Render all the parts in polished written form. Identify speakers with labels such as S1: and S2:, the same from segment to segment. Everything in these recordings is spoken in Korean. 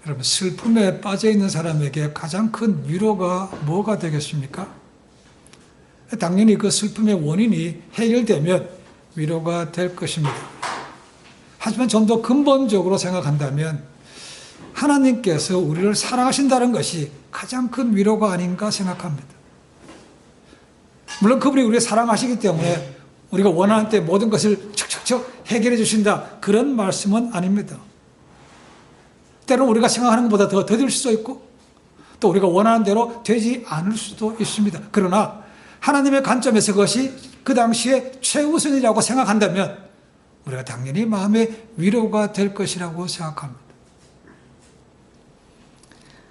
S1: 여러분, 슬픔에 빠져 있는 사람에게 가장 큰 위로가 뭐가 되겠습니까? 당연히 그 슬픔의 원인이 해결되면 위로가 될 것입니다. 하지만 좀 더 근본적으로 생각한다면 하나님께서 우리를 사랑하신다는 것이 가장 큰 위로가 아닌가 생각합니다. 물론 그분이 우리를 사랑하시기 때문에 우리가 원하는 때 모든 것을 척척척 해결해 주신다, 그런 말씀은 아닙니다. 때로는 우리가 생각하는 것보다 더 더딜 수도 있고 또 우리가 원하는 대로 되지 않을 수도 있습니다. 그러나 하나님의 관점에서 그것이 그 당시에 최우선이라고 생각한다면 우리가 당연히 마음의 위로가 될 것이라고 생각합니다.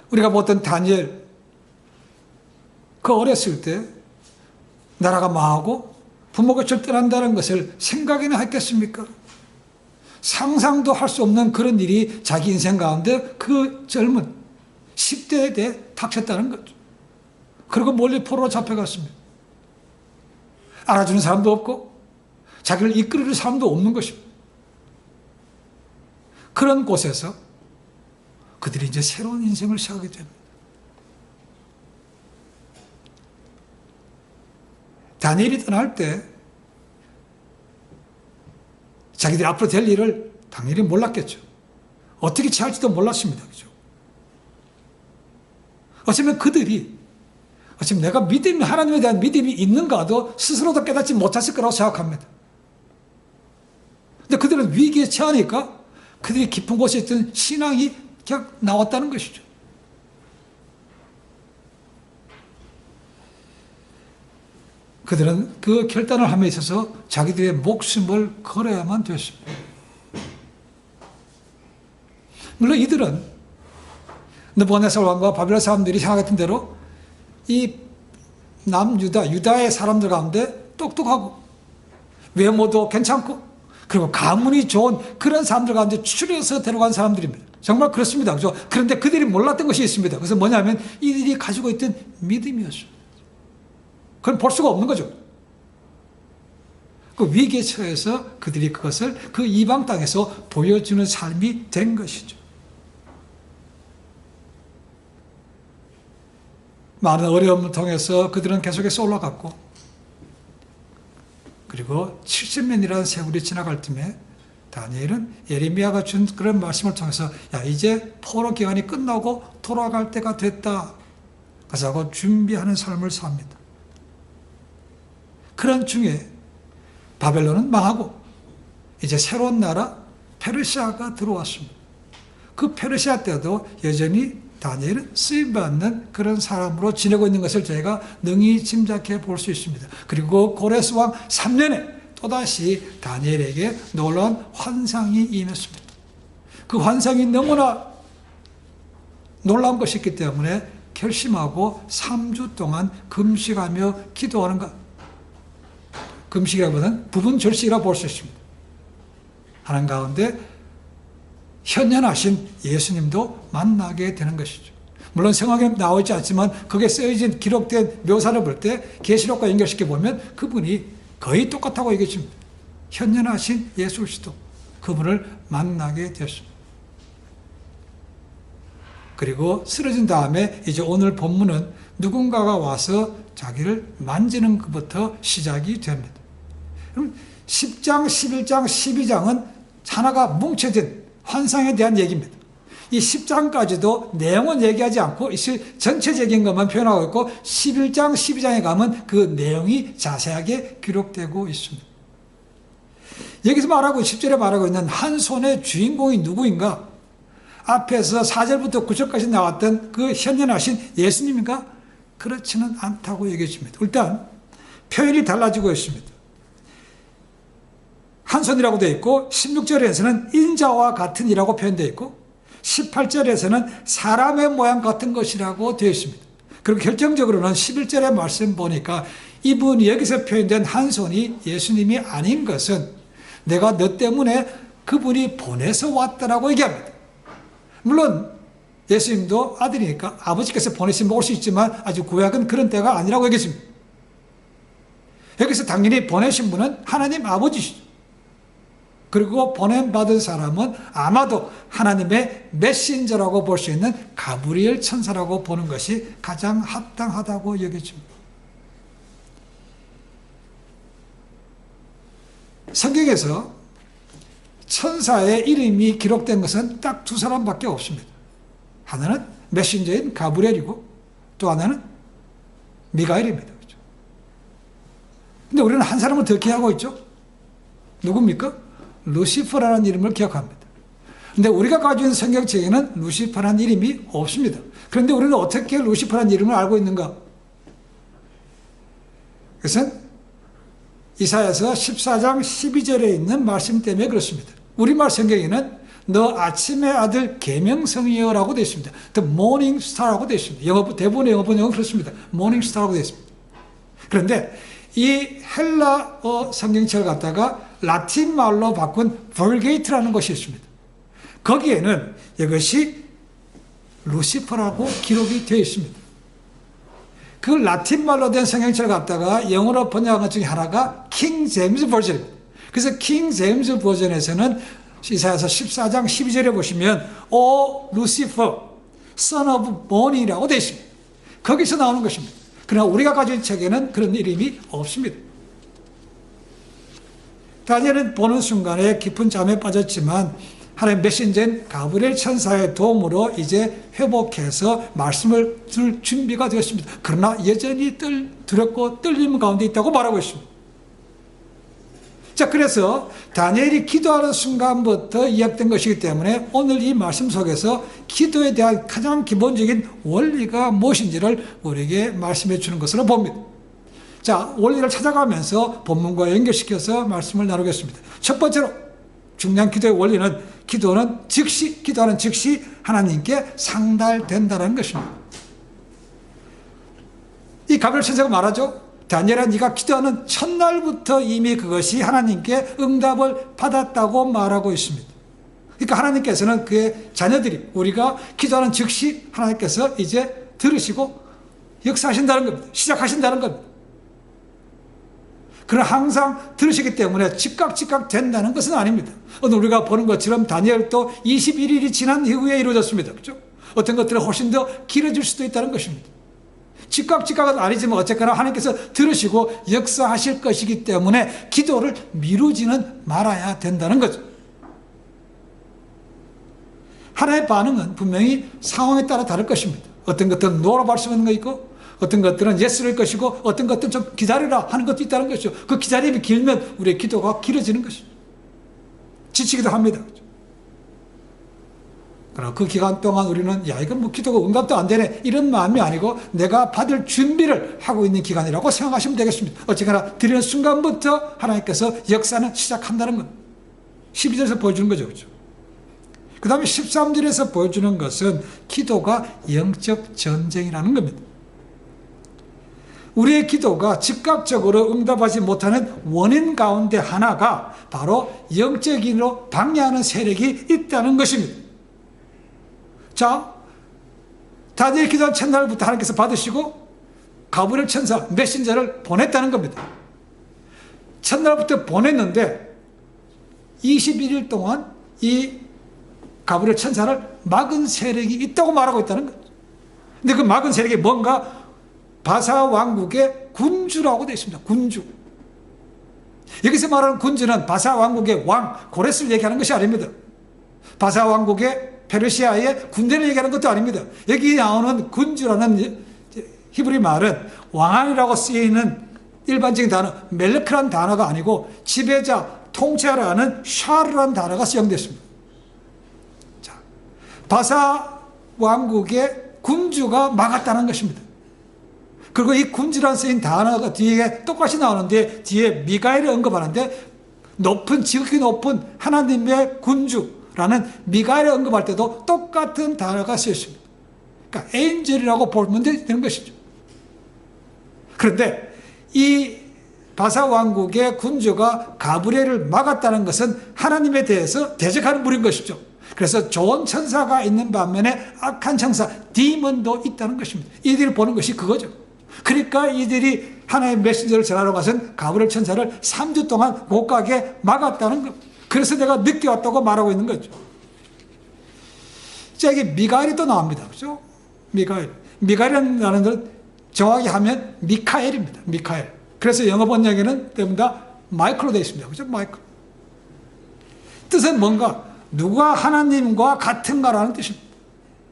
S1: 우리가 보던 다니엘, 그 어렸을 때 나라가 망하고 부모가 절대한다는 것을 생각이나 했겠습니까? 상상도 할 수 없는 그런 일이 자기 인생 가운데 그 젊은 10대에 대해 닥쳤다는 거죠. 그리고 멀리 포로로 잡혀갔습니다. 알아주는 사람도 없고 자기를 이끌어줄 사람도 없는 것입니다. 그런 곳에서 그들이 이제 새로운 인생을 시작하게 됩니다. 다니엘이 떠날 때 자기들이 앞으로 될 일을 당연히 몰랐겠죠. 어떻게 취할지도 몰랐습니다. 그죠? 어쩌면 그들이, 어쩌면 내가 하나님에 대한 믿음이 있는가도 스스로도 깨닫지 못했을 거라고 생각합니다. 근데 그들은 위기에 처하니까 그들이 깊은 곳에 있던 신앙이 그냥 나왔다는 것이죠. 그들은 그 결단을 함에 있어서 자기들의 목숨을 걸어야만 됐습니다. 물론 이들은 느부갓네살 왕과 바벨론 사람들이 생각했던 대로 이 유다의 사람들 가운데 똑똑하고 외모도 괜찮고 그리고 가문이 좋은 그런 사람들 가운데 추려서 데려간 사람들입니다. 정말 그렇습니다. 그죠? 그런데 그들이 몰랐던 것이 있습니다. 그래서 뭐냐면 이들이 가지고 있던 믿음이었습니다. 그건 볼 수가 없는 거죠. 그 위기에 처해서 그들이 그것을 그 이방 땅에서 보여주는 삶이 된 것이죠. 많은 어려움을 통해서 그들은 계속해서 올라갔고, 그리고 70년이라는 세월이 지나갈 쯤에 다니엘은 예레미야가 준 그런 말씀을 통해서 이제 포로 기간이 끝나고 돌아갈 때가 됐다. 그래서 하고 준비하는 삶을 삽니다. 그런 중에 바벨론은 망하고 이제 새로운 나라 페르시아가 들어왔습니다. 그 페르시아 때도 여전히 다니엘은 쓰임받는 그런 사람으로 지내고 있는 것을 저희가 능히 짐작해 볼 수 있습니다. 그리고 고레스 왕 3년에 또다시 다니엘에게 놀라운 환상이 임했습니다. 그 환상이 너무나 놀라운 것이기 때문에 결심하고 3주 동안 금식하며 기도하는 것. 금식이라기보다는 부분 절식이라고 볼 수 있습니다. 하는 가운데 현현하신 예수님도 만나게 되는 것이죠. 물론 성경에 나오지 않지만 거기에 쓰여진 기록된 묘사를 볼 때 계시록과 연결시켜 보면 그분이 거의 똑같다고 얘기했습니다. 현현하신 예수 그리스도, 그분을 만나게 되었습니다. 그리고 쓰러진 다음에 이제 오늘 본문은 누군가가 와서 자기를 만지는 것부터 시작이 됩니다. 그럼 10장, 11장, 12장은 하나가 뭉쳐진 환상에 대한 얘기입니다. 이 10장까지도 내용은 얘기하지 않고 전체적인 것만 표현하고 있고 11장, 12장에 가면 그 내용이 자세하게 기록되고 있습니다. 여기서 말하고 10절에 말하고 있는 한 손의 주인공이 누구인가? 앞에서 4절부터 9절까지 나왔던 그 현현하신 예수님인가? 그렇지는 않다고 얘기해 줍니다. 일단 표현이 달라지고 있습니다. 한 손이라고 되어 있고 16절에서는 인자와 같은 이라고 표현되어 있고 18절에서는 사람의 모양 같은 것이라고 되어 있습니다. 그리고 결정적으로는 11절의 말씀 보니까 이분이 여기서 표현된 한 손이 예수님이 아닌 것은 내가 너 때문에 그분이 보내서 왔다라고 얘기합니다. 물론 예수님도 아들이니까 아버지께서 보내시면 올 수 있지만 아주 구약은 그런 때가 아니라고 얘기했습니다. 여기서 당연히 보내신 분은 하나님 아버지시죠. 그리고 보냄받은 사람은 아마도 하나님의 메신저라고 볼 수 있는 가브리엘 천사라고 보는 것이 가장 합당하다고 여겨집니다. 성경에서 천사의 이름이 기록된 것은 딱 두 사람밖에 없습니다. 하나는 메신저인 가브리엘이고 또 하나는 미가엘입니다. 그렇죠? 근데 우리는 한 사람을 더 기억하고 있죠? 누굽니까? 루시퍼라는 이름을 기억합니다. 근데 우리가 가지고 있는 성경책에는 루시퍼라는 이름이 없습니다. 그런데 우리는 어떻게 루시퍼라는 이름을 알고 있는가? 그것은 이사야서 14장 12절에 있는 말씀 때문에 그렇습니다. 우리말 성경에는 너 아침의 아들 계명성이여라고 되어 있습니다. The morning star라고 되어 있습니다. 대부분의 영어 번역은 그렇습니다. morning star라고 되어 있습니다. 그런데 이 헬라어 성경책을 갖다가 라틴 말로 바꾼 벌게이트라는 것이 있습니다. 거기에는 이것이 루시퍼라고 기록이 되어 있습니다. 그 라틴 말로 된 성경책을 갖다가 영어로 번역한 것 중에 하나가 킹 제임스 버전입니다. 그래서 킹 제임스 버전에서는 이사야서 14장 12절에 보시면 오 루시퍼 son of morning이라고 되어 있습니다. 거기서 나오는 것입니다. 그러나 우리가 가진 책에는 그런 이름이 없습니다. 다니엘은 보는 순간에 깊은 잠에 빠졌지만 하나님 메신저인 가브리엘 천사의 도움으로 이제 회복해서 말씀을 들 준비가 되었습니다. 그러나 여전히 두렵고 떨림 가운데 있다고 말하고 있습니다. 자, 그래서 다니엘이 기도하는 순간부터 이야기된 것이기 때문에 오늘 이 말씀 속에서 기도에 대한 가장 기본적인 원리가 무엇인지를 우리에게 말씀해 주는 것으로 봅니다. 자, 원리를 찾아가면서 본문과 연결시켜서 말씀을 나누겠습니다. 첫 번째로 중요한 기도의 원리는 기도하는 즉시 하나님께 상달된다는 것입니다. 이 가브리엘 천사가 말하죠. 다니엘아, 네가 기도하는 첫날부터 이미 그것이 하나님께 응답을 받았다고 말하고 있습니다. 그러니까 하나님께서는 그의 자녀들이 우리가 기도하는 즉시 하나님께서 이제 들으시고 역사하신다는 겁니다. 시작하신다는 겁니다. 그러나 항상 들으시기 때문에 즉각 된다는 것은 아닙니다. 오늘 우리가 보는 것처럼 다니엘도 21일이 지난 이후에 이루어졌습니다. 그렇죠? 어떤 것들은 훨씬 더 길어질 수도 있다는 것입니다. 즉각은 아니지만 어쨌거나 하나님께서 들으시고 역사하실 것이기 때문에 기도를 미루지는 말아야 된다는 거죠. 하나님의 반응은 분명히 상황에 따라 다를 것입니다. 어떤 것들은 노라고 할 수 있는 거 있고 어떤 것들은 예스를 것이고 어떤 것들은 좀 기다리라 하는 것도 있다는 것이죠. 그 기다림이 길면 우리의 기도가 길어지는 것입니다. 지치기도 합니다. 그러나 그 기간 동안 우리는 야 이건 뭐 기도가 응답도 안 되네 이런 마음이 아니고 내가 받을 준비를 하고 있는 기간이라고 생각하시면 되겠습니다. 어쨌거나 드리는 순간부터 하나님께서 역사는 시작한다는 것 12절에서 보여주는 거죠. 그렇죠? 그 다음에 13절에서 보여주는 것은 기도가 영적 전쟁이라는 겁니다. 우리의 기도가 즉각적으로 응답하지 못하는 원인 가운데 하나가 바로 영적인으로 방해하는 세력이 있다는 것입니다. 자, 다니엘 기도한 첫날부터 하나님께서 받으시고 가브리엘 천사 메신저를 보냈다는 겁니다. 첫날부터 보냈는데 21일 동안 이 가브리엘 천사를 막은 세력이 있다고 말하고 있다는 거죠. 근데 그 막은 세력이 뭔가 바사 왕국의 군주라고 되어 있습니다. 군주. 여기서 말하는 군주는 바사 왕국의 왕 고레스를 얘기하는 것이 아닙니다. 바사 왕국의 페르시아의 군대를 얘기하는 것도 아닙니다. 여기 나오는 군주라는 히브리 말은 왕이라고 쓰이는 일반적인 단어 멜크라는 단어가 아니고 지배자, 통치하라는 샤르라는 단어가 사용됐습니다. 자, 바사 왕국의 군주가 막았다는 것입니다. 그리고 이 군주라는 쓰인 단어가 뒤에 똑같이 나오는데 뒤에 미가엘을 언급하는데 지극히 높은 하나님의 군주라는 미가엘을 언급할 때도 똑같은 단어가 쓰였습니다. 그러니까 엔젤이라고 보면 되는 것이죠. 그런데 이 바사 왕국의 군주가 가브리엘을 막았다는 것은 하나님에 대해서 대적하는 무리인 것이죠. 그래서 좋은 천사가 있는 반면에 악한 천사, 디몬도 있다는 것입니다. 이들이 보는 것이 그거죠. 그러니까 이들이 하나님의 메신저를 전하러 가선 가브리엘 천사를 3주 동안 못 가게 막았다는 것. 그래서 내가 늦게 왔다고 말하고 있는 거죠. 자, 이게 미가엘이 또 나옵니다. 그죠? 미가엘이라는 단어는 정확히 하면 미카엘입니다. 미카엘. 그래서 영어 번역에는 전부 다 마이크로 되어 있습니다. 그죠? 마이크로. 뜻은 뭔가, 누가 하나님과 같은가라는 뜻입니다.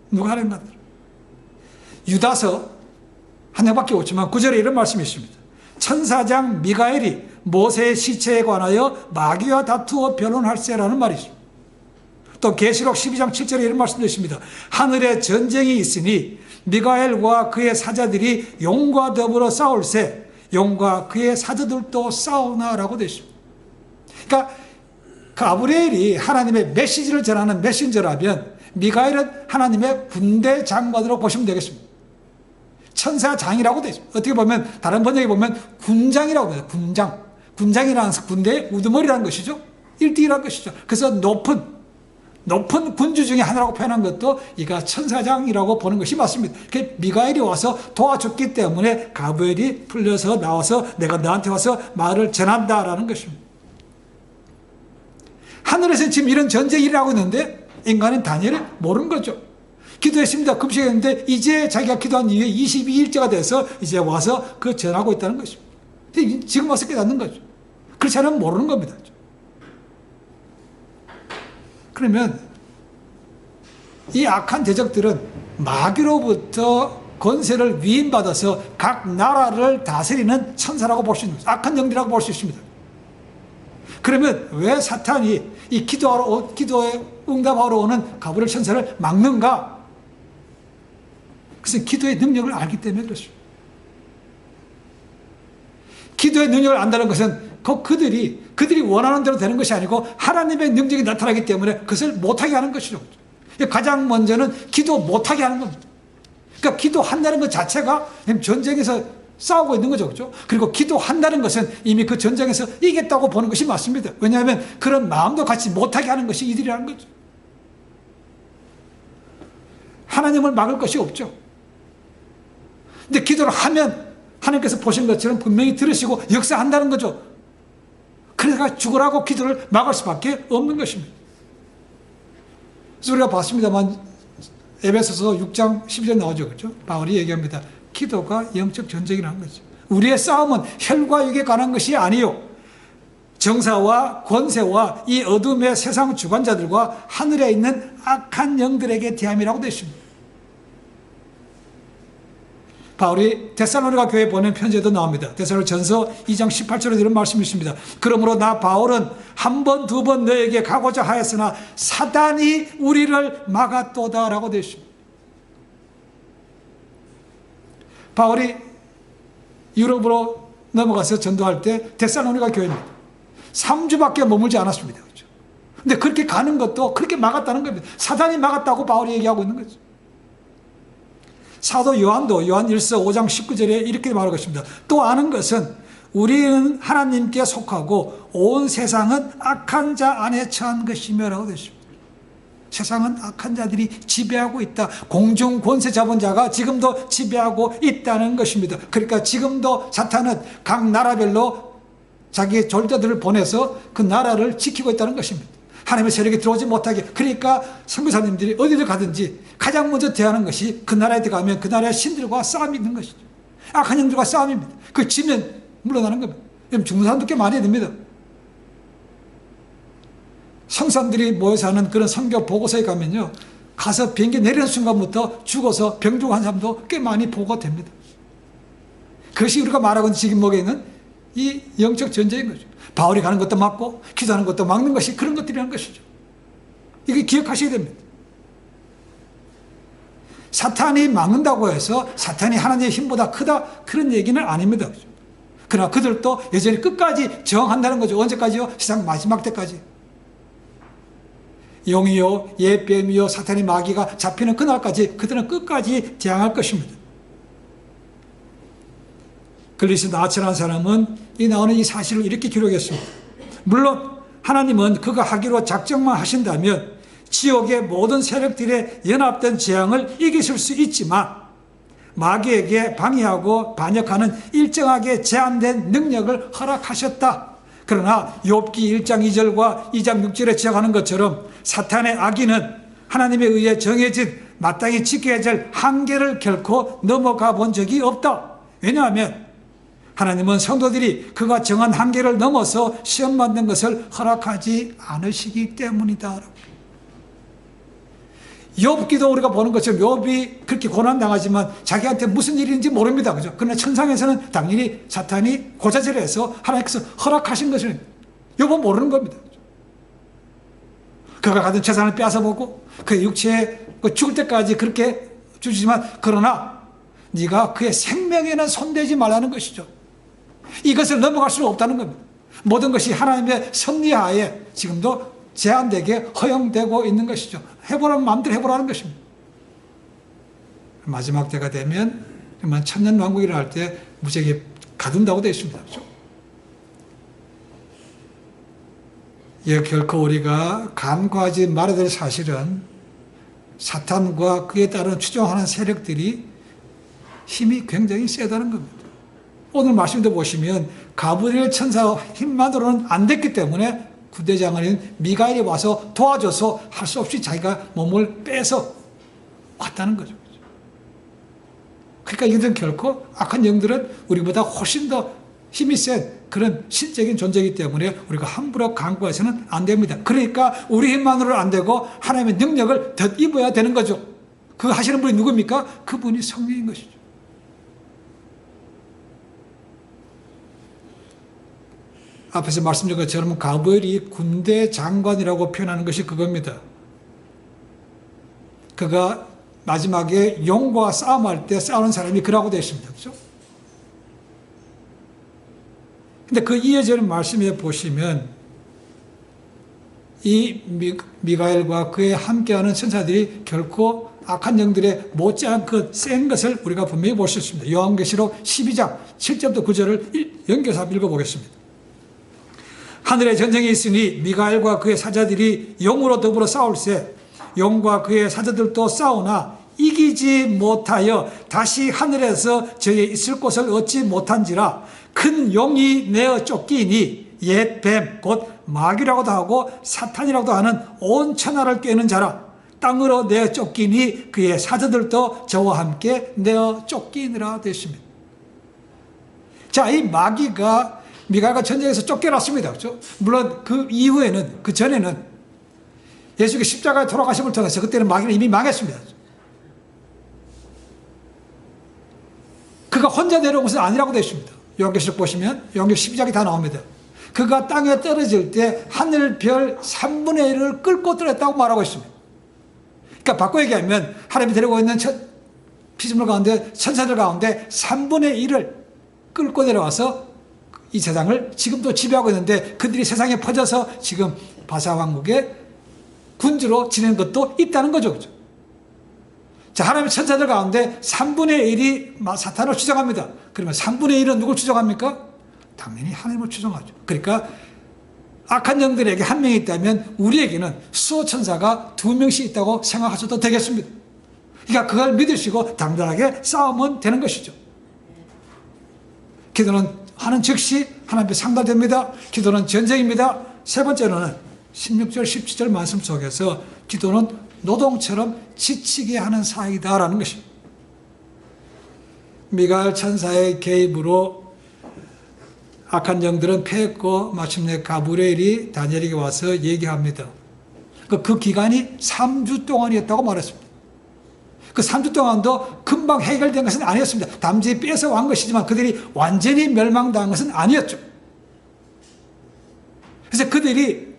S1: 누가 하나님과 같은가. 유다서 한 장밖에 없지만 9절에 이런 말씀이 있습니다. 천사장 미가엘이 모세의 시체에 관하여 마귀와 다투어 변론할세라는 말이 있습니다. 또 계시록 12장 7절에 이런 말씀도 있습니다. 하늘에 전쟁이 있으니 미가엘과 그의 사자들이 용과 더불어 싸울세 용과 그의 사자들도 싸우나라고 되어 있습니다. 그러니까 가브리엘이 하나님의 메시지를 전하는 메신저라면 미가엘은 하나님의 군대 장관으로 보시면 되겠습니다. 천사장이라고 되어 있습니다. 어떻게 보면 다른 번역에 보면 군장이라고 해요. 군장. 군장이라는 군대의 우두머리라는 것이죠. 1등이라는 것이죠. 그래서 높은 군주 중에 하나라고 표현한 것도 이가 천사장이라고 보는 것이 맞습니다. 미가엘이 와서 도와줬기 때문에 가브리엘이 풀려서 나와서 내가 너한테 와서 말을 전한다라는 것입니다. 하늘에서는 지금 이런 전쟁이 일어나고 있는데 인간은 다니엘이 모르는 거죠. 기도했습니다. 금식했는데 이제 자기가 기도한 이후에 22일째가 돼서 이제 와서 그 전하고 있다는 것입니다. 지금 와서 깨닫는 거죠. 그렇지 않으면 모르는 겁니다. 그러면 이 악한 대적들은 마귀로부터 권세를 위임받아서 각 나라를 다스리는 천사라고 볼 수 있는 거죠. 악한 영들이라고 볼 수 있습니다. 그러면 왜 사탄이 이 기도에 응답하러 오는 가브리엘 천사를 막는가? 그것은 기도의 능력을 알기 때문에 그렇습니다. 기도의 능력을 안다는 것은 그들이 원하는 대로 되는 것이 아니고 하나님의 능력이 나타나기 때문에 그것을 못하게 하는 것이죠. 가장 먼저는 기도 못하게 하는 겁니다. 그러니까 기도한다는 것 자체가 전쟁에서 싸우고 있는 거죠. 그렇죠? 그리고 기도한다는 것은 이미 그 전쟁에서 이겼다고 보는 것이 맞습니다. 왜냐하면 그런 마음도 같이 못하게 하는 것이 이들이라는 거죠. 하나님을 막을 것이 없죠. 근데 기도를 하면 하나님께서 보신 것처럼 분명히 들으시고 역사한다는 거죠. 그래서 죽으라고 기도를 막을 수밖에 없는 것입니다. 그래서 우리가 봤습니다만 에베소서 6장 12절 나오죠. 그렇죠? 바울이 얘기합니다. 기도가 영적 전쟁이라는 거죠. 우리의 싸움은 혈과 육에 관한 것이 아니요 정사와 권세와 이 어둠의 세상 주관자들과 하늘에 있는 악한 영들에게 대함이라고 되어 있습니다. 바울이 데살로니가 교회에 보낸 편지에도 나옵니다. 데살로니가전서 2장 18절에 이런 말씀이 있습니다. 그러므로 나 바울은 한 번, 두 번 너에게 가고자 하였으나 사단이 우리를 막았도다라고 되어 있습니다. 바울이 유럽으로 넘어가서 전도할 때 데살로니가 교회입니다. 3주밖에 머물지 않았습니다. 그렇죠? 근데 그렇게 가는 것도 그렇게 막았다는 겁니다. 사단이 막았다고 바울이 얘기하고 있는 거죠. 사도 요한도 요한 1서 5장 19절에 이렇게 말하고 있습니다. 또 아는 것은 우리는 하나님께 속하고 온 세상은 악한 자 안에 처한 것이며 라고 되어 있습니다. 세상은 악한 자들이 지배하고 있다. 공중 권세 잡은 자가 지금도 지배하고 있다는 것입니다. 그러니까 지금도 사탄은 각 나라별로 자기의 졸자들을 보내서 그 나라를 지키고 있다는 것입니다. 하나님의 세력이 들어오지 못하게. 그러니까 선교사님들이 어디를 가든지 가장 먼저 대하는 것이 그 나라에 들어가면 그 나라의 신들과 싸움이 있는 것이죠. 악한 영들과 싸움입니다. 그 지면 물러나는 겁니다. 죽는 사람도 꽤 많이 됩니다. 성산들이 모여서 하는 그런 선교 보고서에 가면요, 가서 비행기 내리는 순간부터 죽어서 병중한 사람도 꽤 많이 보고가 됩니다. 그것이 우리가 말하고 있는 지금 목에 있는 이 영적 전쟁인 거죠. 바울이 가는 것도 막고 기도하는 것도 막는 것이 그런 것들이라는 것이죠. 이게 기억하셔야 됩니다. 사탄이 막는다고 해서 사탄이 하나님의 힘보다 크다 그런 얘기는 아닙니다. 그러나 그들도 여전히 끝까지 저항한다는 거죠. 언제까지요? 세상 마지막 때까지. 용이요 예뱀이요 사탄의 마귀가 잡히는 그날까지 그들은 끝까지 저항할 것입니다. 글리스 나치라는 사람은 이 나오는 이 사실을 이렇게 기록했습니다. 물론 하나님은 그가 하기로 작정만 하신다면 지옥의 모든 세력들의 연합된 재앙을 이기실 수 있지만 마귀에게 방해하고 반역하는 일정하게 제한된 능력을 허락하셨다. 그러나 욥기 1장 2절과 2장 6절에 지적하는 것처럼 사탄의 악의는 하나님에 의해 정해진 마땅히 지켜야 될 한계를 결코 넘어가 본 적이 없다. 왜냐하면 하나님은 성도들이 그가 정한 한계를 넘어서 시험받는 것을 허락하지 않으시기 때문이다. 욥기도 우리가 보는 것처럼 욥이 그렇게 고난당하지만 자기한테 무슨 일인지 모릅니다. 그죠? 그러나 천상에서는 당연히 사탄이 고자질해서 하나님께서 허락하신 것을 욥은 모르는 겁니다. 그가 가진 재산을 빼앗아보고 그의 육체에 죽을 때까지 그렇게 주시지만 그러나 네가 그의 생명에는 손대지 말라는 것이죠. 이것을 넘어갈 수는 없다는 겁니다. 모든 것이 하나님의 섭리하에 지금도 제한되게 허용되고 있는 것이죠. 해보라면 마음대로 해보라는 것입니다. 마지막 때가 되면 천년왕국이라 할 때 무지하게 가둔다고 되어 있습니다. 그렇죠? 예, 결코 우리가 간과하지 말아야 될 사실은 사탄과 그에 따른 추종하는 세력들이 힘이 굉장히 세다는 겁니다. 오늘 말씀도 보시면 가브리엘 천사 힘만으로는 안 됐기 때문에 군대장관인 미가엘이 와서 도와줘서 할 수 없이 자기가 몸을 빼서 왔다는 거죠. 그러니까 이들은 결코 악한 영들은 우리보다 훨씬 더 힘이 센 그런 신적인 존재이기 때문에 우리가 함부로 간과해서는 안 됩니다. 그러니까 우리 힘만으로는 안 되고 하나님의 능력을 덧입어야 되는 거죠. 그 하시는 분이 누굽니까? 그분이 성령인 것이죠. 앞에서 말씀드린 것처럼 가브리엘이 군대 장관이라고 표현하는 것이 그겁니다. 그가 마지막에 용과 싸움할 때 싸우는 사람이 그라고 되어 있습니다. 그렇죠? 근데 그 이어지는 말씀에 보시면 이 미가엘과 그에 함께하는 천사들이 결코 악한 영들의 못지않게 센 것을 우리가 분명히 볼 수 있습니다. 요한계시록 12장 7절부터 9절을 연결해서 읽어보겠습니다. 하늘에 전쟁이 있으니 미가엘과 그의 사자들이 용으로 더불어 싸울세 용과 그의 사자들도 싸우나 이기지 못하여 다시 하늘에서 저의 있을 곳을 얻지 못한지라 큰 용이 내어 쫓기니 옛 뱀 곧 마귀라고도 하고 사탄이라고도 하는 온 천하를 꿰는 자라 땅으로 내어 쫓기니 그의 사자들도 저와 함께 내어 쫓기느라 되십니다. 자, 이 마귀가 미가엘과 전쟁에서 쫓겨났습니다. 그렇죠? 물론 그 이후에는 그 전에는 예수의 십자가의 돌아가심을 통해서 그때는 마귀는 이미 망했습니다. 그가 혼자 내려온 것은 아니라고 되어 있습니다. 요한계시록 보시면 요한계시록 12장이 다 나옵니다. 그가 땅에 떨어질 때 하늘 별 3분의 1을 끌고 떨어졌다고 말하고 있습니다. 그러니까 바꿔 얘기하면 하나님이 데리고 있는 피조물 가운데 천사들 가운데 3분의 1을 끌고 내려와서 이 세상을 지금도 지배하고 있는데 그들이 세상에 퍼져서 지금 바사왕국의 군주로 지내는 것도 있다는 거죠. 그렇죠? 자, 하나님의 천사들 가운데 3분의 1이 사탄을 추종합니다. 그러면 3분의 1은 누굴 추종합니까? 당연히 하나님을 추종하죠. 그러니까 악한 영들에게 한 명이 있다면 우리에게는 수호 천사가 2명씩 있다고 생각하셔도 되겠습니다. 그러니까 그걸 믿으시고 당당하게 싸우면 되는 것이죠. 기도는 하는 즉시 하나님께 상달됩니다. 기도는 전쟁입니다. 세 번째로는 16절 17절 말씀 속에서 기도는 노동처럼 지치게 하는 사이다라는 것입니다. 미가엘 천사의 개입으로 악한 영들은 패했고 마침내 가브리엘이 다니엘에게 와서 얘기합니다. 그 기간이 3주 동안이었다고 말했습니다. 그 3주 동안도 금방 해결된 것은 아니었습니다. 담지 뺏어간 것이지만 그들이 완전히 멸망당한 것은 아니었죠. 그래서 그들이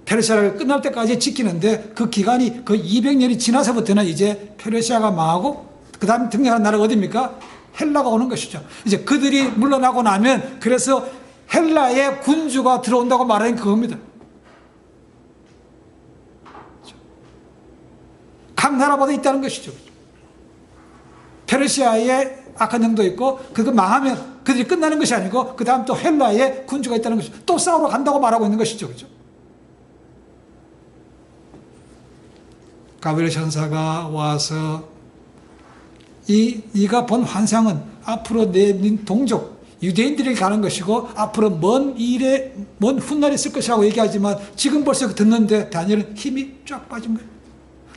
S1: 페르시아를 끝날 때까지 지키는데 그 기간이 그 200년이 지나서부터는 이제 페르시아가 망하고 그 다음 등장하는 나라가 어디입니까? 헬라가 오는 것이죠. 이제 그들이 물러나고 나면 그래서 헬라의 군주가 들어온다고 말하는 그겁니다. 각 나라마다 있다는 것이죠. 페르시아의 악한 영도 있고 그거 망하면 그들이 끝나는 것이 아니고 그 다음 또 헬라의 군주가 있다는 것이죠. 또 싸우러 간다고 말하고 있는 것이죠. 그렇죠? 가브리엘 천사가 와서 네가 본 환상은 앞으로 내 동족 유대인들에게 가는 것이고 앞으로 먼 훗날이 있을 것이라고 얘기하지만 지금 벌써 듣는데 다니엘은 힘이 쫙 빠진 거예요.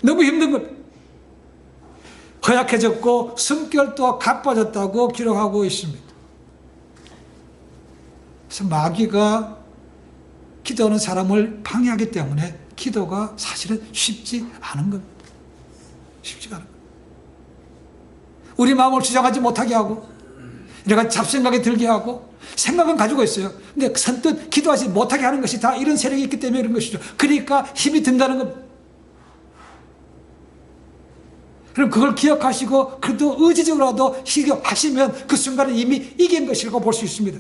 S1: 너무 힘든 거예요. 허약해졌고 성결도 가빠졌다고 기록하고 있습니다. 그래서 마귀가 기도하는 사람을 방해하기 때문에 기도가 사실은 쉽지 않은 겁니다. 쉽지가 않은 겁니다. 우리 마음을 주장하지 못하게 하고 내가 잡생각이 들게 하고 생각은 가지고 있어요. 근데 선뜻 기도하지 못하게 하는 것이 다 이런 세력이 있기 때문에 그런 것이죠. 그러니까 힘이 든다는 겁니다. 그럼 그걸 기억하시고 그래도 의지적으로라도 희격하시면 그 순간에 이미 이긴 것이라고 볼 수 있습니다.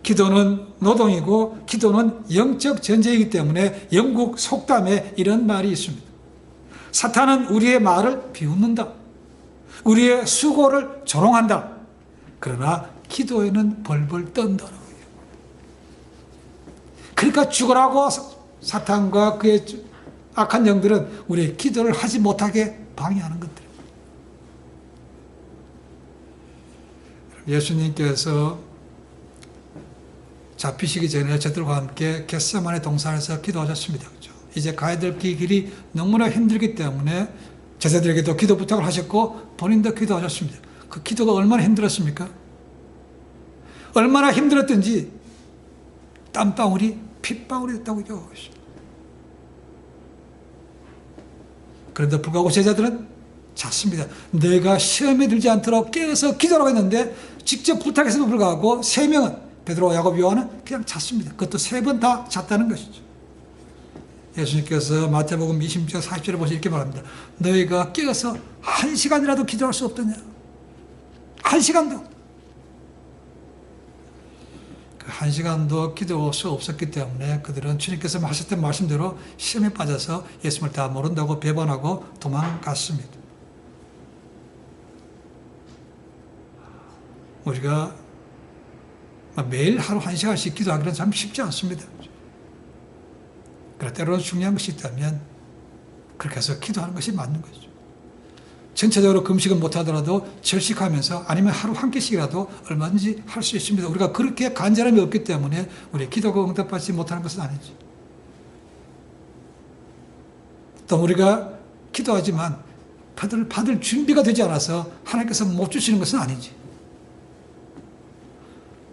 S1: 기도는 노동이고 기도는 영적 전쟁이기 때문에 영국 속담에 이런 말이 있습니다. 사탄은 우리의 말을 비웃는다. 우리의 수고를 조롱한다. 그러나 기도에는 벌벌 떤다라고 해요. 그러니까 죽으라고 사탄과 그의 악한 영들은 우리의 기도를 하지 못하게 방해하는 것들입니다. 예수님께서 잡히시기 전에 저들과 함께 겟세마네 동산에서 기도하셨습니다. 그렇죠? 이제 가야 될 길이 너무나 힘들기 때문에 제자들에게도 기도 부탁을 하셨고 본인도 기도하셨습니다. 그 기도가 얼마나 힘들었습니까? 얼마나 힘들었든지 땀방울이 핏방울이 됐다고 기억하십니다. 그런데 불구하고 제자들은 잤습니다. 내가 시험에 들지 않도록 깨어서 기도하라고 했는데 직접 부탁해서도 불구하고 3명은 베드로, 야곱, 요한은 그냥 잤습니다. 그것도 3번 다 잤다는 것이죠. 예수님께서 마태복음 20장 40절에 보시면 이렇게 말합니다. 너희가 깨어서 1시간이라도 기도할 수 없더냐? 1시간도. 그 1시간도 기도할 수 없었기 때문에 그들은 주님께서 하셨던 말씀대로 시험에 빠져서 예수님을 다 모른다고 배반하고 도망갔습니다. 우리가 매일 하루 1시간씩 기도하기는 참 쉽지 않습니다. 그러나 때로는 중요한 것이 있다면 그렇게 해서 기도하는 것이 맞는 거죠. 전체적으로 금식은 못하더라도 절식하면서 아니면 하루 한 끼씩이라도 얼마든지 할 수 있습니다. 우리가 그렇게 간절함이 없기 때문에 우리 기도가 응답받지 못하는 것은 아니죠. 또 우리가 기도하지만 받을 준비가 되지 않아서 하나님께서 못 주시는 것은 아니지.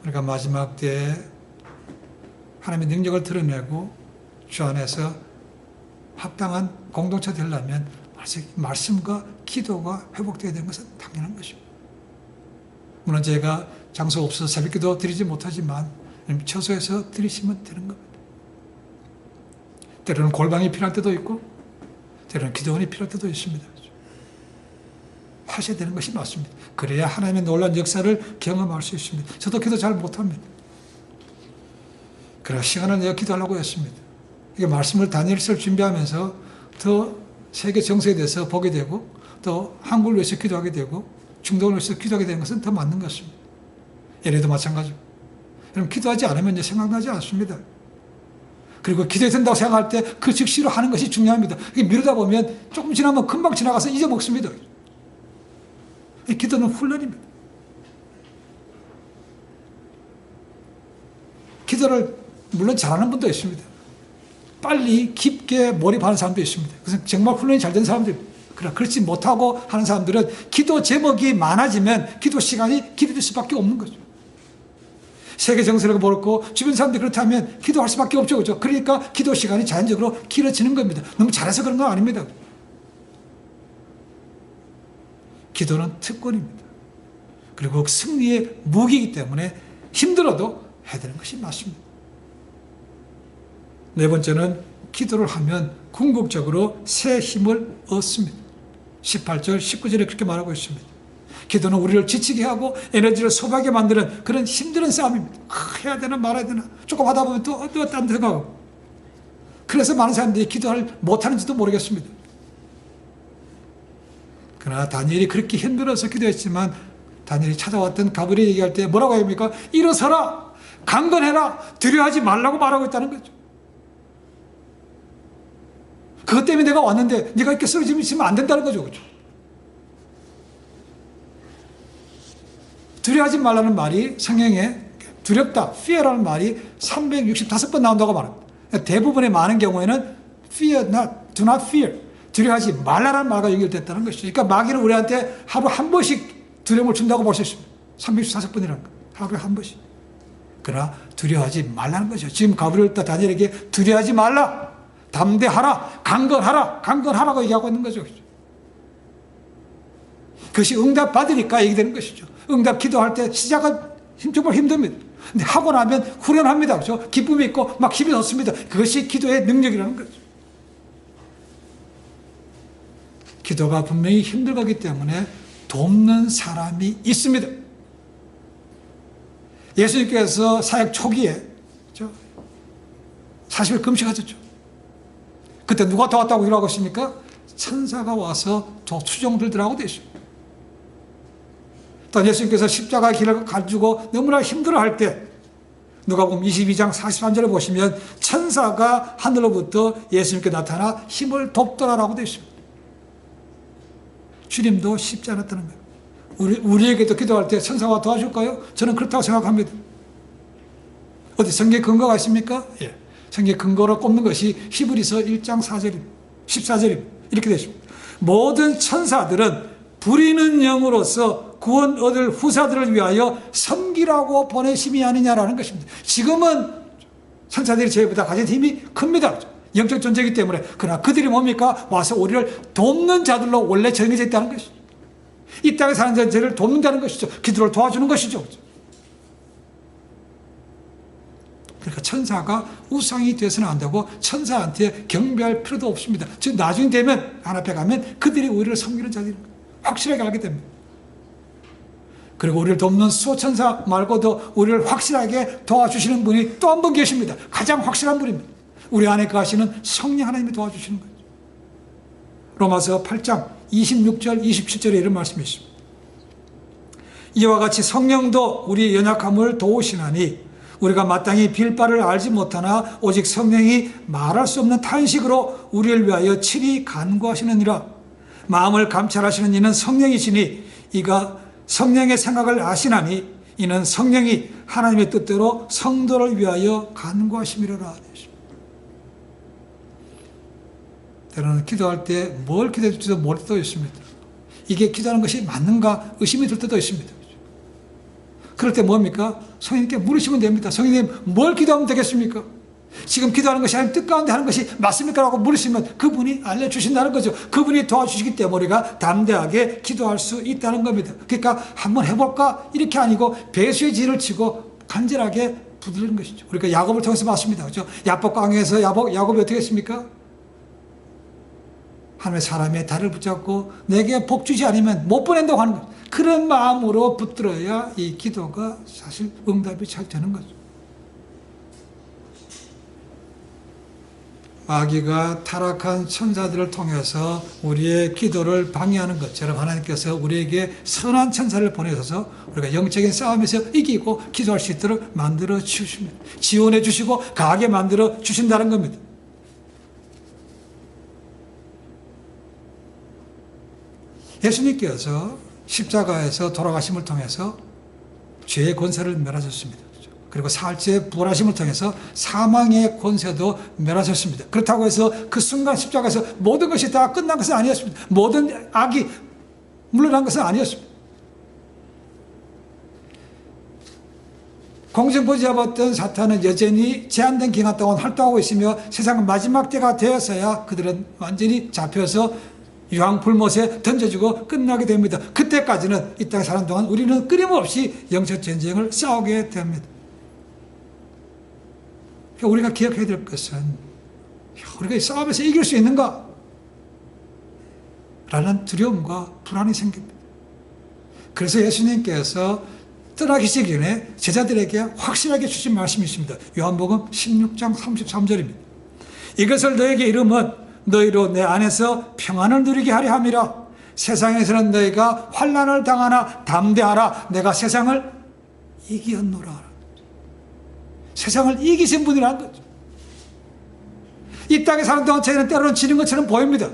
S1: 우리가 마지막 때에 하나님의 능력을 드러내고 주 안에서 합당한 공동체 되려면 말씀과 기도가 회복되어야 되는 것은 당연한 것입니다. 물론 제가 장소 없어서 새벽기도 드리지 못하지만 처소에서 드리시면 되는 겁니다. 때로는 골방이 필요할 때도 있고 때로는 기도원이 필요할 때도 있습니다. 하셔야 되는 것이 맞습니다. 그래야 하나님의 놀라운 역사를 경험할 수 있습니다. 저도 기도 잘 못합니다. 그래야 시간을 내어 기도하려고 했습니다. 이게 말씀을 다니엘서를 준비하면서 더 세계 정세에 대해서 보게 되고 또 한국을 위해서 기도하게 되고 중동을 위해서 기도하게 되는 것은 더 맞는 것입니다. 예래도 마찬가지고. 여러분 기도하지 않으면 이제 생각나지 않습니다. 그리고 기도해야 된다고 생각할 때 그 즉시로 하는 것이 중요합니다. 이게 미루다 보면 조금 지나면 금방 지나가서 잊어먹습니다. 기도는 훈련입니다. 기도를 물론 잘하는 분도 있습니다. 빨리 깊게 몰입하는 사람도 있습니다. 그래서 정말 훈련이 잘 된 사람들. 그러나 그렇지 못하고 하는 사람들은 기도 제목이 많아지면 기도 시간이 길어질 수밖에 없는 거죠. 세계 정세를 모르고 주변 사람들이 그렇다면 기도할 수밖에 없죠. 그렇죠? 그러니까 기도 시간이 자연적으로 길어지는 겁니다. 너무 잘해서 그런 건 아닙니다. 기도는 특권입니다. 그리고 승리의 무기이기 때문에 힘들어도 해야 되는 것이 맞습니다. 네 번째는 기도를 하면 궁극적으로 새 힘을 얻습니다. 18절, 19절에 그렇게 말하고 있습니다. 기도는 우리를 지치게 하고 에너지를 소비하게 만드는 그런 힘든 싸움입니다. 해야 되나 말아야 되나 조금 하다 보면 또 딴 데 가고. 그래서 많은 사람들이 기도를 못하는지도 모르겠습니다. 그러나 다니엘이 그렇게 힘들어서 기도했지만 다니엘이 찾아왔던 가브리엘 얘기할 때 뭐라고 합니까? 일어서라, 강건해라, 두려워하지 말라고 말하고 있다는 거죠. 그것 때문에 내가 왔는데 네가 이렇게 쓰러지면 있으면 안 된다는 거죠. 그렇죠? 두려워하지 말라는 말이 성경에 두렵다, fear라는 말이 365번 나온다고 말합니다. 대부분의 많은 경우에는 fear not, do not fear, 두려워하지 말라는 말과 연결됐다는 것이죠. 그러니까 마귀는 우리한테 하루 한 번씩 두려움을 준다고 볼 수 있습니다. 365번이라는 거, 하루에 한 번씩. 그러나 두려워하지 말라는 거죠. 지금 가브리엘 다니엘에게 두려워하지 말라, 담대하라, 강건하라고 얘기하고 있는 거죠. 그것이 응답 받으니까 얘기되는 것이죠. 응답 기도할 때 시작은 정말 힘듭니다. 근데 하고 나면 후련합니다. 그렇죠? 기쁨이 있고 막 힘이 솟습니다. 그것이 기도의 능력이라는 거죠. 기도가 분명히 힘들 거기 때문에 돕는 사람이 있습니다. 예수님께서 사역 초기에 40일 금식하셨죠. 그때 누가 도왔다고 일하고 있습니까? 천사가 와서 추종 들더라고 되어 있습니다. 또 예수님께서 십자가 길을 가지고 너무나 힘들어할 때 누가복음 22장 43절에 보시면 천사가 하늘로부터 예수님께 나타나 힘을 돕더라라고 되어 있습니다. 주님도 쉽지 않았다는 거예요. 우리에게도 기도할 때 천사가 도와줄까요? 저는 그렇다고 생각합니다. 어디 성경에 근거가 있습니까? 예. 성경에 근거로 꼽는 것이 히브리서 1장 4절입니다. 14절입니다. 이렇게 되어 있습니다. 모든 천사들은 부리는 영으로서 구원 얻을 후사들을 위하여 섬기라고 보내심이 아니냐라는 것입니다. 지금은 천사들이 저희보다 가진 힘이 큽니다. 영적 존재이기 때문에. 그러나 그들이 뭡니까? 와서 우리를 돕는 자들로 원래 정해져 있다는 것이죠. 이 땅에 사는 자들을 돕는다는 것이죠. 기도를 도와주는 것이죠. 그러니까 천사가 우상이 되어서는 안 되고 천사한테 경배할 필요도 없습니다. 즉 나중에 되면 하나님 앞에 가면 그들이 우리를 섬기는 자들인 거예요. 확실하게 알게 됩니다. 그리고 우리를 돕는 수호천사 말고도 우리를 확실하게 도와주시는 분이 또 한 분 계십니다. 가장 확실한 분입니다. 우리 안에 거하시는 성령 하나님이 도와주시는 거죠. 로마서 8장 26절 27절에 이런 말씀이 있습니다. 이와 같이 성령도 우리 연약함을 도우시나니 우리가 마땅히 빌 바를 알지 못하나 오직 성령이 말할 수 없는 탄식으로 우리를 위하여 친히 간구하시느니라. 마음을 감찰하시는 이는 성령이시니 이가 성령의 생각을 아시나니 이는 성령이 하나님의 뜻대로 성도를 위하여 간구하심이로라. 때로는 기도할 때 뭘 기도해 줄지도 모를 때도 있습니다. 이게 기도하는 것이 맞는가 의심이 들 때도 있습니다. 그럴 때 뭡니까? 성령님께 물으시면 됩니다. 성령님 뭘 기도하면 되겠습니까? 지금 기도하는 것이 하나님 뜻 가운데 하는 것이 맞습니까? 라고 물으시면 그분이 알려주신다는 거죠. 그분이 도와주시기 때문에 우리가 담대하게 기도할 수 있다는 겁니다. 그러니까 한번 해볼까? 이렇게 아니고 배수의 진을 치고 간절하게 부르는 것이죠. 우리가 야곱을 통해서 봤습니다. 그렇죠? 야복 강에서 야곱이 어떻게 했습니까? 하나님의 사람의 다리를 붙잡고 내게 복 주지 않으면 못 보낸다고 하는 거죠. 그런 마음으로 붙들어야 이 기도가 사실 응답이 잘 되는 거죠. 마귀가 타락한 천사들을 통해서 우리의 기도를 방해하는 것처럼 하나님께서 우리에게 선한 천사를 보내셔서 우리가 영적인 싸움에서 이기고 기도할 수 있도록 만들어 주십니다. 지원해 주시고 강하게 만들어 주신다는 겁니다. 예수님께서 십자가에서 돌아가심을 통해서 죄의 권세를 멸하셨습니다. 그리고 사흘째 부활하심을 통해서 사망의 권세도 멸하셨습니다. 그렇다고 해서 그 순간 십자가에서 모든 것이 다 끝난 것은 아니었습니다. 모든 악이 물러난 것은 아니었습니다. 공중부지 잡았던 사탄은 여전히 제한된 기간 동안 활동하고 있으며 세상 마지막 때가 되어서야 그들은 완전히 잡혀서 유황불못에 던져주고 끝나게 됩니다. 그때까지는 이 땅에 사는 동안 우리는 끊임없이 영적 전쟁을 싸우게 됩니다. 그러니까 우리가 기억해야 될 것은 우리가 이 싸움에서 이길 수 있는가? 라는 두려움과 불안이 생깁니다. 그래서 예수님께서 떠나기 전에 제자들에게 확실하게 주신 말씀이 있습니다. 요한복음 16장 33절입니다. 이것을 너에게 이름은 너희로 내 안에서 평안을 누리게 하려 함이라. 세상에서는 너희가 환난을 당하나 담대하라. 내가 세상을 이기었노라. 세상을 이기신 분이라는 거죠. 이 땅에 사는 동안 저희는 때로는 지는 것처럼 보입니다.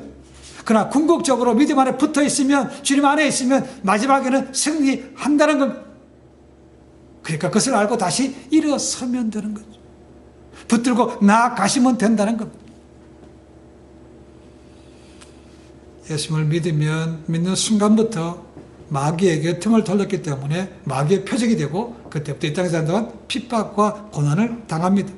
S1: 그러나 궁극적으로 믿음 안에 붙어 있으면, 주님 안에 있으면 마지막에는 승리한다는 겁니다. 그러니까 그것을 알고 다시 일어서면 되는 거죠. 붙들고 나아가시면 된다는 겁니다. 예수님을 믿는 순간부터 마귀에게 틈을 돌렸기 때문에 마귀의 표적이 되고 그때부터 이 땅에 사는 동안 핍박과 고난을 당합니다.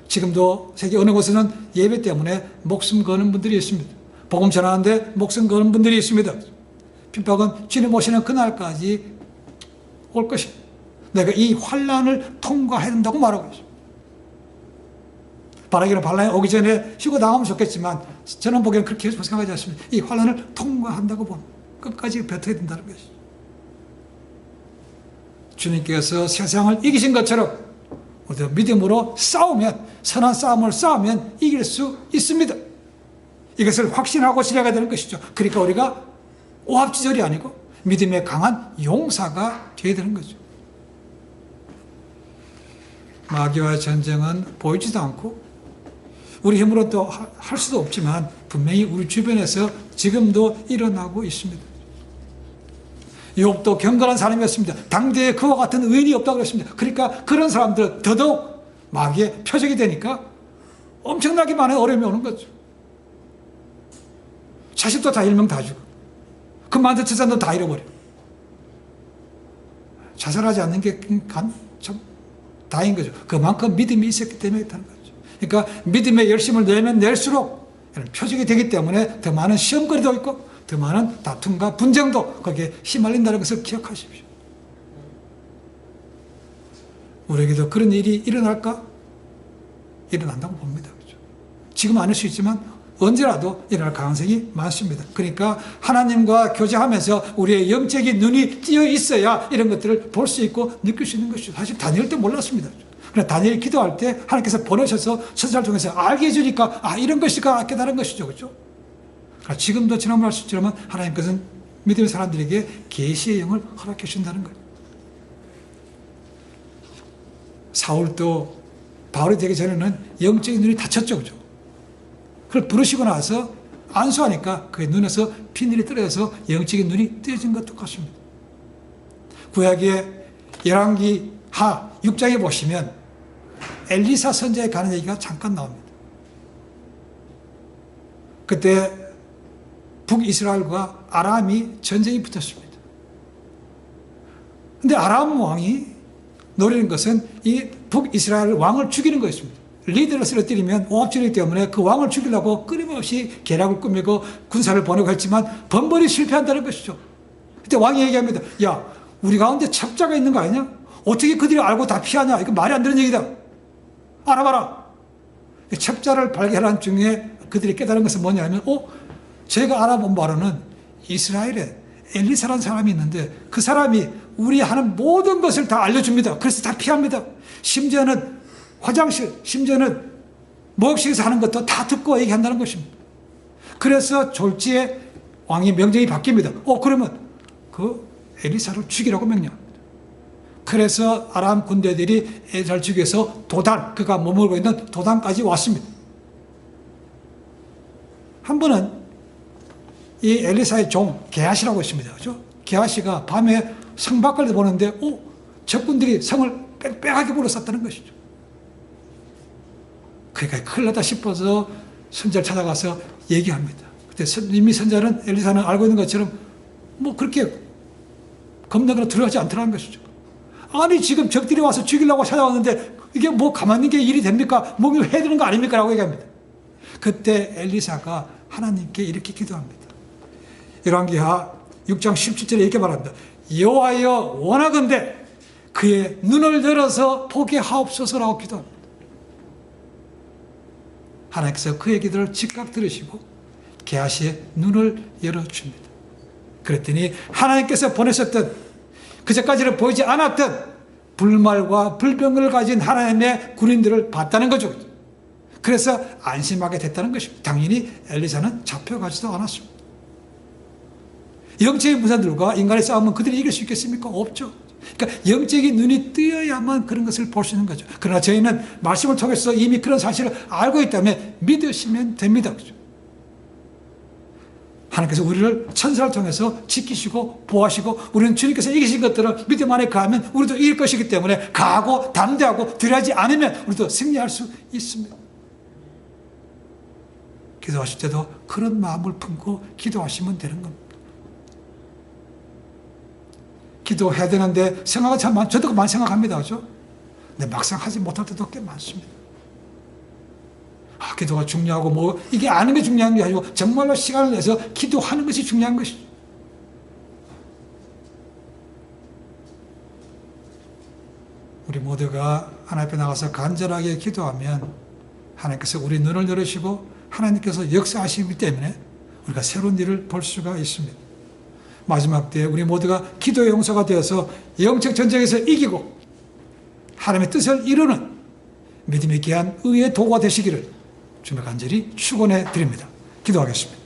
S1: 지금도 세계 어느 곳에는 예배 때문에 목숨 거는 분들이 있습니다. 복음 전하는데 목숨 거는 분들이 있습니다. 핍박은 주님 오시는 그날까지 올 것입니다. 내가 이 환난을 통과해야 된다고 말하고 있습니다. 바라기는 환난이 오기 전에 쉬고 나가면 좋겠지만 저는 보기에는 그렇게 생각하지 않습니다. 이 환난을 통과한다고 봅니다. 끝까지 뱉어야 된다는 것이죠. 주님께서 세상을 이기신 것처럼 우리도 믿음으로 싸우면, 선한 싸움을 싸우면 이길 수 있습니다. 이것을 확신하고 시작해야 되는 것이죠. 그러니까 우리가 오합지졸이 아니고 믿음의 강한 용사가 되어야 되는 거죠. 마귀와의 전쟁은 보이지도 않고 우리 힘으로 또 할 수도 없지만 분명히 우리 주변에서 지금도 일어나고 있습니다. 욥도 경건한 사람이었습니다. 당대에 그와 같은 의인이 없다고 그랬습니다. 그러니까 그런 사람들은 더더욱 마귀의 표적이 되니까 엄청나게 많은 어려움이 오는 거죠. 자식도 다 일명 다 죽어. 그 많은 재산도 다 잃어버려. 자살하지 않는 게 참 다행인 거죠. 그만큼 믿음이 있었기 때문에 있다는 거죠. 그러니까 믿음의 열심을 내면 낼수록 표적이 되기 때문에 더 많은 시험거리도 있고 더 많은 다툼과 분쟁도 거기에 휘말린다는 것을 기억하십시오. 우리에게도 그런 일이 일어날까? 일어난다고 봅니다. 그렇죠? 지금 아닐 수 있지만 언제라도 일어날 가능성이 많습니다. 그러니까 하나님과 교제하면서 우리의 영적인 눈이 띄어 있어야 이런 것들을 볼 수 있고 느낄 수 있는 것이죠. 사실 다니엘 때 몰랐습니다. 그러나 다니엘이 기도할 때 하나님께서 보내셔서 선지자를 통해서 알게 해주니까 이런 것이가 깨달은 것이죠. 그렇죠? 그러니까 지금도 지난번 말씀처럼 하나님께서는 믿음의 사람들에게 계시의 영을 허락해 주신다는 거예요. 사울도 바울이 되기 전에는 영적인 눈이 닫혔죠. 그죠? 그걸 부르시고 나서 안수하니까 그의 눈에서 피눈이 떨어져서 영적인 눈이 뜨여진 것 똑같습니다. 구약의 열왕기 하 6장에 보시면 엘리사 선지자에 가는 얘기가 잠깐 나옵니다. 그때 북이스라엘과 아람이 전쟁이 붙었습니다. 그런데 아람 왕이 노리는 것은 이 북이스라엘 왕을 죽이는 거였습니다. 리더를 쓰러뜨리면 오합지졸이기 때문에 그 왕을 죽이려고 끊임없이 계략을 꾸미고 군사를 보내고 했지만 번번이 실패한다는 것이죠. 그때 왕이 얘기합니다. 야, 우리 가운데 첩자가 있는 거 아니냐? 어떻게 그들이 알고 다 피하냐? 이거 말이 안 되는 얘기다. 알아봐라. 첩자를 발견한 중에 그들이 깨달은 것은 뭐냐면 제가 알아본 바로는 이스라엘에 엘리사라는 사람이 있는데 그 사람이 우리 하는 모든 것을 다 알려줍니다. 그래서 다 피합니다. 심지어는 화장실, 심지어는 목욕실에서 하는 것도 다 듣고 얘기한다는 것입니다. 그래서 졸지에 왕의 명령이 바뀝니다. 그러면 그 엘리사를 죽이라고 명령합니다. 그래서 아람 군대들이 엘리사를 죽여서 도단, 그가 머물고 있는 도단까지 왔습니다. 한 번은 이 엘리사의 종 게하시라고 있습니다. 그죠? 게하시가 밤에 성 밖을 보는데 적군들이 성을 빽빽하게 불러쌌다는 것이죠. 그러니까 큰일 났다 싶어서 선자를 찾아가서 얘기합니다. 그때 이미 선자는 엘리사는 알고 있는 것처럼 그렇게 겁나거나 두려워하지 않더라는 것이죠. 아니 지금 적들이 와서 죽이려고 찾아왔는데 이게 가만히 있는 게 일이 됩니까? 해야 되는 거 아닙니까? 라고 얘기합니다. 그때 엘리사가 하나님께 이렇게 기도합니다. 열왕기하 6장 17절에 이렇게 말합니다. 여호와여 원하건대 그의 눈을 열어서 보게 하옵소서라고 기도합니다. 하나님께서 그의 기도를 즉각 들으시고 게하시의 눈을 열어줍니다. 그랬더니 하나님께서 보내셨던 그전까지는 보이지 않았던 불말과 불병을 가진 하나님의 군인들을 봤다는 거죠. 그래서 안심하게 됐다는 것입니다. 당연히 엘리사는 잡혀가지도 않았습니다. 영적인 무사들과 인간의 싸움은 그들이 이길 수 있겠습니까? 없죠. 그러니까 영적인 눈이 뜨여야만 그런 것을 볼 수 있는 거죠. 그러나 저희는 말씀을 통해서 이미 그런 사실을 알고 있다면 믿으시면 됩니다. 그렇죠? 하나님께서 우리를 천사를 통해서 지키시고 보호하시고 우리는 주님께서 이기신 것들을 믿음 안에 가하면 우리도 이길 것이기 때문에 가하고 담대하고 두려워하지 않으면 우리도 승리할 수 있습니다. 기도하실 때도 그런 마음을 품고 기도하시면 되는 겁니다. 기도해야 되는데 생각은 참 많죠. 저도 많이 생각합니다. 그죠? 근데 막상 하지 못할 때도 꽤 많습니다. 기도가 중요하고 뭐 이게 아는 게 중요한 게 아니고 정말로 시간을 내서 기도하는 것이 중요한 것이죠. 우리 모두가 하나님 앞에 나가서 간절하게 기도하면 하나님께서 우리 눈을 열으시고 하나님께서 역사하시기 때문에 우리가 새로운 일을 볼 수가 있습니다. 마지막 때에 우리 모두가 기도의 용사가 되어서 영적 전쟁에서 이기고 하나님의 뜻을 이루는 믿음의 귀한 의의 도구가 되시기를 주님 간절히 축원해 드립니다. 기도하겠습니다.